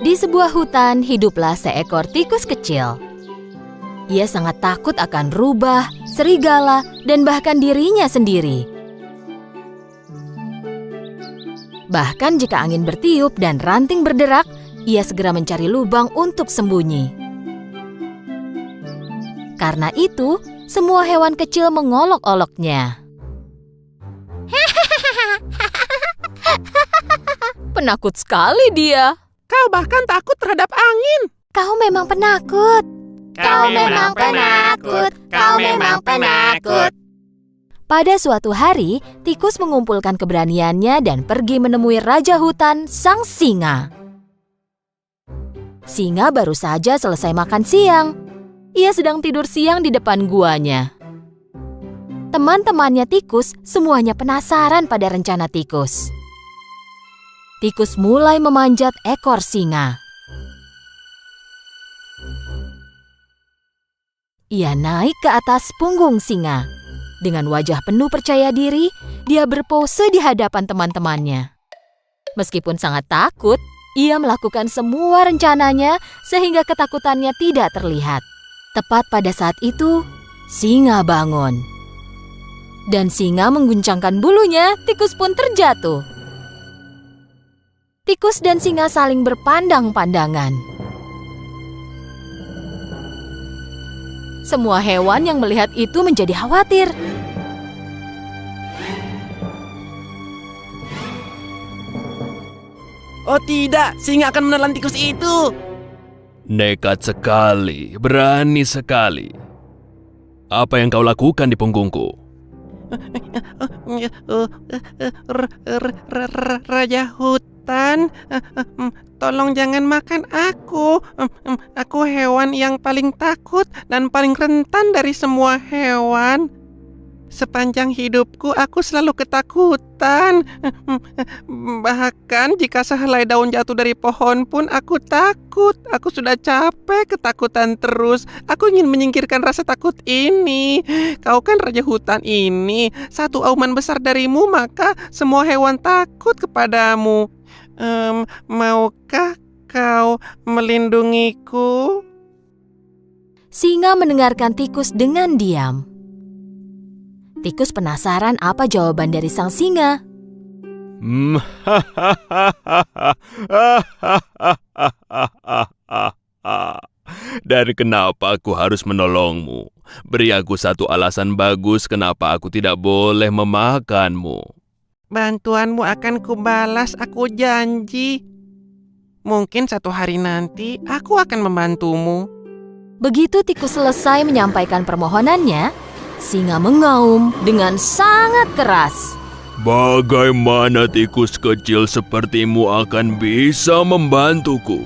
Di sebuah hutan hiduplah seekor tikus kecil. Ia sangat takut akan rubah, serigala, dan bahkan dirinya sendiri. Bahkan jika angin bertiup dan ranting berderak, ia segera mencari lubang untuk sembunyi. Karena itu, semua hewan kecil mengolok-oloknya. Penakut sekali dia. Kau bahkan takut terhadap angin. Kau memang penakut. Kau memang penakut. Kau memang penakut. Pada suatu hari, tikus mengumpulkan keberaniannya dan pergi menemui Raja Hutan, sang singa. Singa baru saja selesai makan siang. Ia sedang tidur siang di depan guanya. Teman-temannya tikus semuanya penasaran pada rencana tikus. Tikus mulai memanjat ekor singa. Ia naik ke atas punggung singa. Dengan wajah penuh percaya diri, dia berpose di hadapan teman-temannya. Meskipun sangat takut, ia melakukan semua rencananya sehingga ketakutannya tidak terlihat. Tepat pada saat itu, singa bangun. Dan singa mengguncangkan bulunya, tikus pun terjatuh. Tikus dan singa saling berpandang-pandangan. Semua hewan yang melihat itu menjadi khawatir. Oh tidak, singa akan menelan tikus itu. Nekat sekali, berani sekali. Apa yang kau lakukan di punggungku? Raja hutan, tolong jangan makan aku. Aku hewan yang paling takut dan paling rentan dari semua hewan. Sepanjang hidupku aku selalu ketakutan. Bahkan jika sehelai daun jatuh dari pohon pun aku takut. Aku sudah capek ketakutan terus. Aku ingin menyingkirkan rasa takut ini. Kau kan raja hutan ini. Satu auman besar darimu maka semua hewan takut kepadamu. Maukah kau melindungiku? Singa mendengarkan tikus dengan diam. Tikus penasaran apa jawaban dari sang singa. Dan kenapa aku harus menolongmu? Beri aku satu alasan bagus kenapa aku tidak boleh memakanmu. Bantuanmu akan kubalas, aku janji. Mungkin satu hari nanti aku akan membantumu. Begitu tikus selesai menyampaikan permohonannya, singa mengaum dengan sangat keras. Bagaimana tikus kecil sepertimu akan bisa membantuku?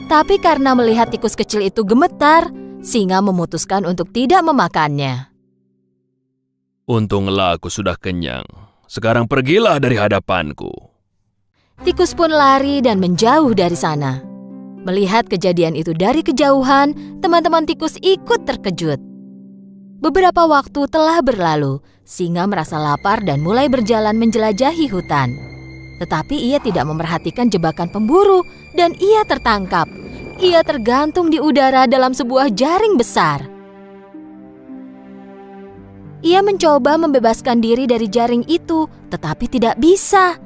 Tapi karena melihat tikus kecil itu gemetar, singa memutuskan untuk tidak memakannya. Untunglah aku sudah kenyang. Sekarang pergilah dari hadapanku. Tikus pun lari dan menjauh dari sana. Melihat kejadian itu dari kejauhan, teman-teman tikus ikut terkejut. Beberapa waktu telah berlalu, singa merasa lapar dan mulai berjalan menjelajahi hutan. Tetapi ia tidak memperhatikan jebakan pemburu dan ia tertangkap. Ia tergantung di udara dalam sebuah jaring besar. Ia mencoba membebaskan diri dari jaring itu, tetapi tidak bisa.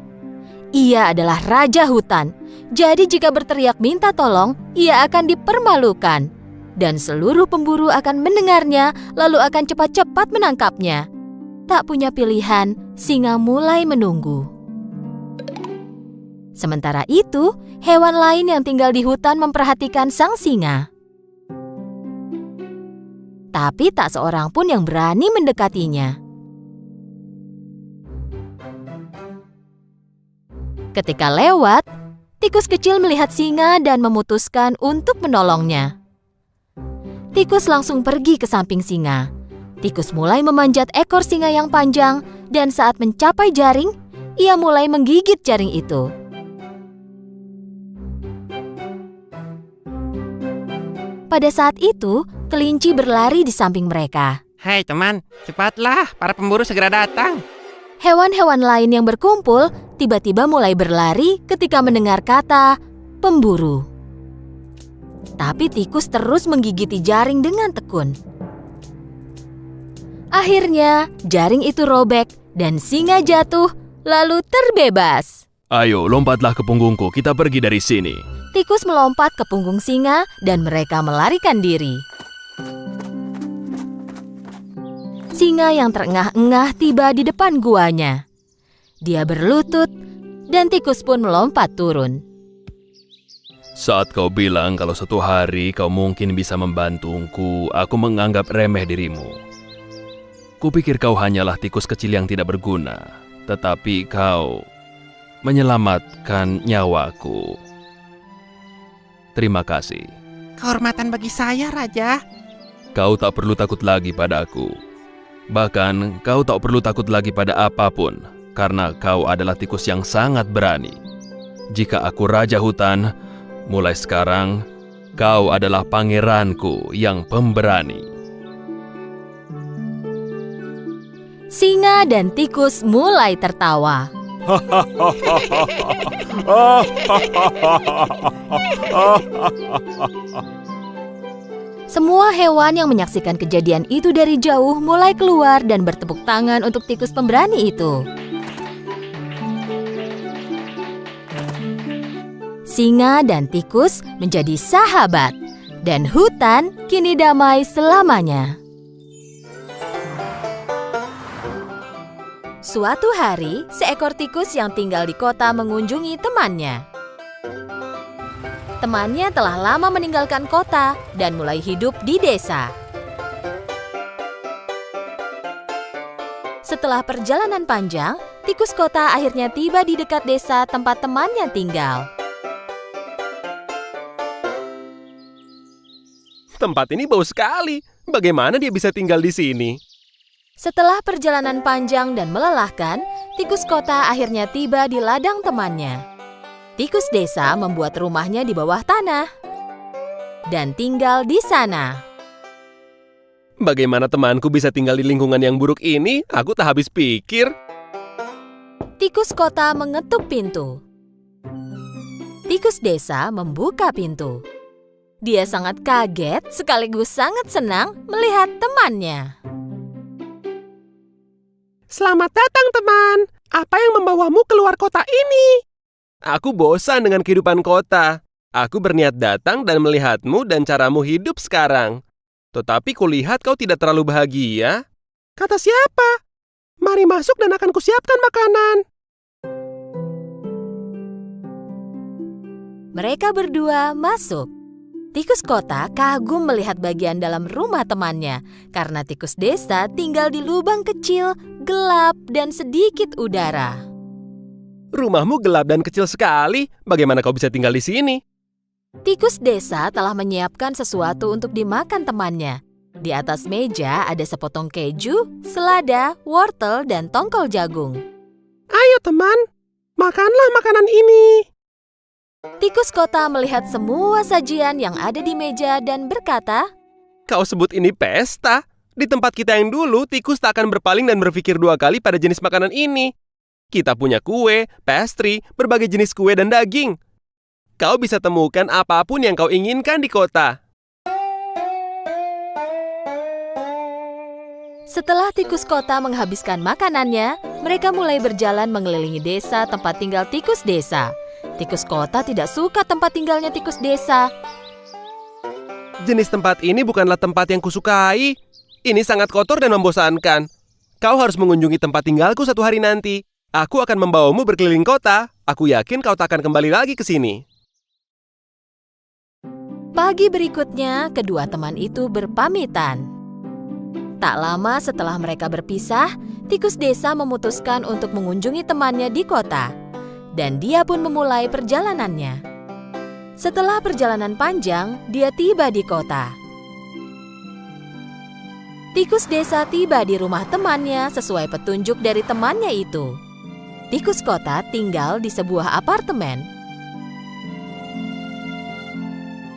Ia adalah raja hutan, jadi jika berteriak minta tolong, ia akan dipermalukan. Dan seluruh pemburu akan mendengarnya, lalu akan cepat-cepat menangkapnya. Tak punya pilihan, singa mulai menunggu. Sementara itu, hewan lain yang tinggal di hutan memperhatikan sang singa. Tapi tak seorang pun yang berani mendekatinya. Ketika lewat, tikus kecil melihat singa dan memutuskan untuk menolongnya. Tikus langsung pergi ke samping singa. Tikus mulai memanjat ekor singa yang panjang dan saat mencapai jaring, ia mulai menggigit jaring itu. Pada saat itu, kelinci berlari di samping mereka. Hai teman, cepatlah, para pemburu segera datang. Hewan-hewan lain yang berkumpul tiba-tiba mulai berlari ketika mendengar kata pemburu. Tapi tikus terus menggigiti jaring dengan tekun. Akhirnya, jaring itu robek dan singa jatuh lalu terbebas. Ayo, lompatlah ke punggungku, kita pergi dari sini. Tikus melompat ke punggung singa dan mereka melarikan diri. Singa yang terengah-engah tiba di depan guanya. Dia berlutut dan tikus pun melompat turun. Saat kau bilang kalau suatu hari kau mungkin bisa membantuku, aku menganggap remeh dirimu. Kupikir kau hanyalah tikus kecil yang tidak berguna, tetapi kau menyelamatkan nyawaku. Terima kasih. Kehormatan bagi saya, Raja. Kau tak perlu takut lagi padaku. Bahkan kau tak perlu takut lagi pada apapun, karena kau adalah tikus yang sangat berani. Jika aku Raja Hutan, mulai sekarang kau adalah pangeranku yang pemberani. Singa dan tikus mulai tertawa. Semua hewan yang menyaksikan kejadian itu dari jauh mulai keluar dan bertepuk tangan untuk tikus pemberani itu. Singa dan tikus menjadi sahabat, dan hutan kini damai selamanya. Suatu hari, seekor tikus yang tinggal di kota mengunjungi temannya. Temannya telah lama meninggalkan kota dan mulai hidup di desa. Setelah perjalanan panjang, tikus kota akhirnya tiba di dekat desa tempat temannya tinggal. Tempat ini bau sekali. Bagaimana dia bisa tinggal di sini? Setelah perjalanan panjang dan melelahkan, tikus kota akhirnya tiba di ladang temannya. Tikus desa membuat rumahnya di bawah tanah dan tinggal di sana. Bagaimana temanku bisa tinggal di lingkungan yang buruk ini? Aku tak habis pikir. Tikus kota mengetuk pintu. Tikus desa membuka pintu. Dia sangat kaget sekaligus sangat senang melihat temannya. Selamat datang, teman. Apa yang membawamu keluar kota ini? Aku bosan dengan kehidupan kota. Aku berniat datang dan melihatmu dan caramu hidup sekarang. Tetapi kulihat kau tidak terlalu bahagia. Kata siapa? Mari masuk dan akan kusiapkan makanan. Mereka berdua masuk. Tikus kota kagum melihat bagian dalam rumah temannya karena tikus desa tinggal di lubang kecil, gelap, dan sedikit udara. Rumahmu gelap dan kecil sekali. Bagaimana kau bisa tinggal di sini? Tikus desa telah menyiapkan sesuatu untuk dimakan temannya. Di atas meja ada sepotong keju, selada, wortel, dan tongkol jagung. Ayo, teman. Makanlah makanan ini. Tikus kota melihat semua sajian yang ada di meja dan berkata, Kau sebut ini pesta? Di tempat kita yang dulu, tikus tak akan berpaling dan berpikir dua kali pada jenis makanan ini. Kita punya kue, pastry, berbagai jenis kue dan daging. Kau bisa temukan apapun yang kau inginkan di kota. Setelah tikus kota menghabiskan makanannya, mereka mulai berjalan mengelilingi desa tempat tinggal tikus desa. Tikus kota tidak suka tempat tinggalnya tikus desa. Jenis tempat ini bukanlah tempat yang kusukai. Ini sangat kotor dan membosankan. Kau harus mengunjungi tempat tinggalku suatu hari nanti. Aku akan membawamu berkeliling kota. Aku yakin kau tak akan kembali lagi ke sini. Pagi berikutnya, kedua teman itu berpamitan. Tak lama setelah mereka berpisah, tikus desa memutuskan untuk mengunjungi temannya di kota. Dan dia pun memulai perjalanannya. Setelah perjalanan panjang, dia tiba di kota. Tikus desa tiba di rumah temannya sesuai petunjuk dari temannya itu. Tikus kota tinggal di sebuah apartemen.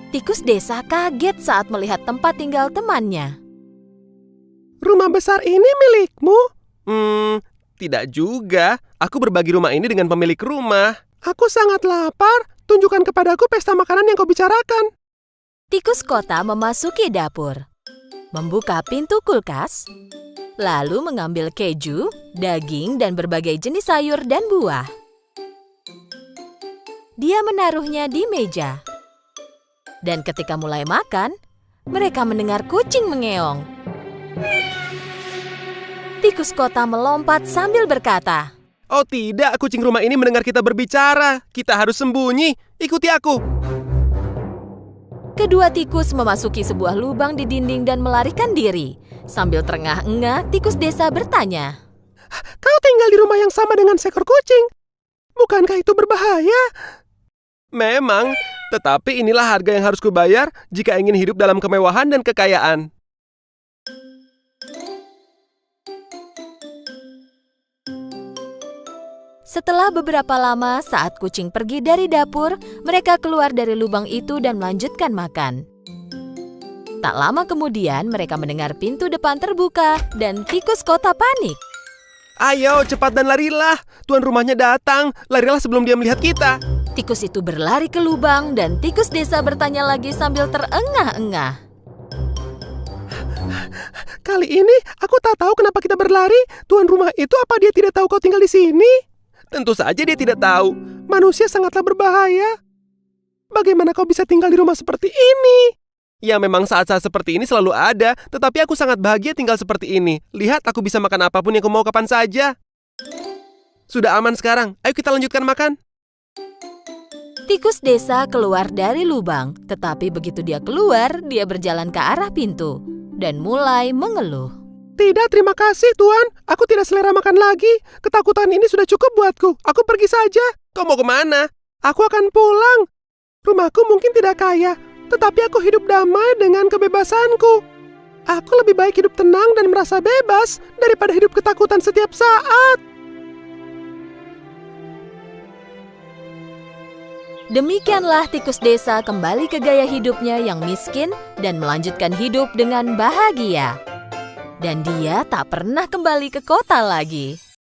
Tikus desa kaget saat melihat tempat tinggal temannya. Rumah besar ini milikmu? Tidak juga. Aku berbagi rumah ini dengan pemilik rumah. Aku sangat lapar. Tunjukkan kepadaku pesta makanan yang kau bicarakan. Tikus kota memasuki dapur, membuka pintu kulkas, lalu mengambil keju, daging, dan berbagai jenis sayur dan buah. Dia menaruhnya di meja. Dan ketika mulai makan, mereka mendengar kucing mengeong. Tikus kota melompat sambil berkata, Oh tidak, kucing rumah ini mendengar kita berbicara. Kita harus sembunyi. Ikuti aku. kedua tikus memasuki sebuah lubang di dinding dan melarikan diri. Sambil terengah-engah, tikus desa bertanya, Kau tinggal di rumah yang sama dengan seekor kucing. Bukankah itu berbahaya? Memang, tetapi inilah harga yang harus kubayar jika ingin hidup dalam kemewahan dan kekayaan. Setelah beberapa lama, saat kucing pergi dari dapur, mereka keluar dari lubang itu dan melanjutkan makan. Tak lama kemudian, mereka mendengar pintu depan terbuka dan tikus kota panik. Ayo, cepat dan larilah. Tuan rumahnya datang. Larilah sebelum dia melihat kita. Tikus itu berlari ke lubang dan tikus desa bertanya lagi sambil terengah-engah. Kali ini aku tak tahu kenapa kita berlari. Tuan rumah itu apa dia tidak tahu kau tinggal di sini? Tentu saja dia tidak tahu. Manusia sangatlah berbahaya. Bagaimana kau bisa tinggal di rumah seperti ini? Ya memang saat-saat seperti ini selalu ada, tetapi aku sangat bahagia tinggal seperti ini. Lihat, aku bisa makan apapun yang aku mau kapan saja. Sudah aman sekarang, ayo kita lanjutkan makan. Tikus desa keluar dari lubang, tetapi begitu dia keluar, dia berjalan ke arah pintu dan mulai mengeluh. Tidak, terima kasih Tuan. Aku tidak selera makan lagi. Ketakutan ini sudah cukup buatku. Aku pergi saja. Kau mau kemana? Aku akan pulang. Rumahku mungkin tidak kaya, tetapi aku hidup damai dengan kebebasanku. Aku lebih baik hidup tenang dan merasa bebas daripada hidup ketakutan setiap saat. Demikianlah tikus desa kembali ke gaya hidupnya yang miskin dan melanjutkan hidup dengan bahagia. Dan dia tak pernah kembali ke kota lagi.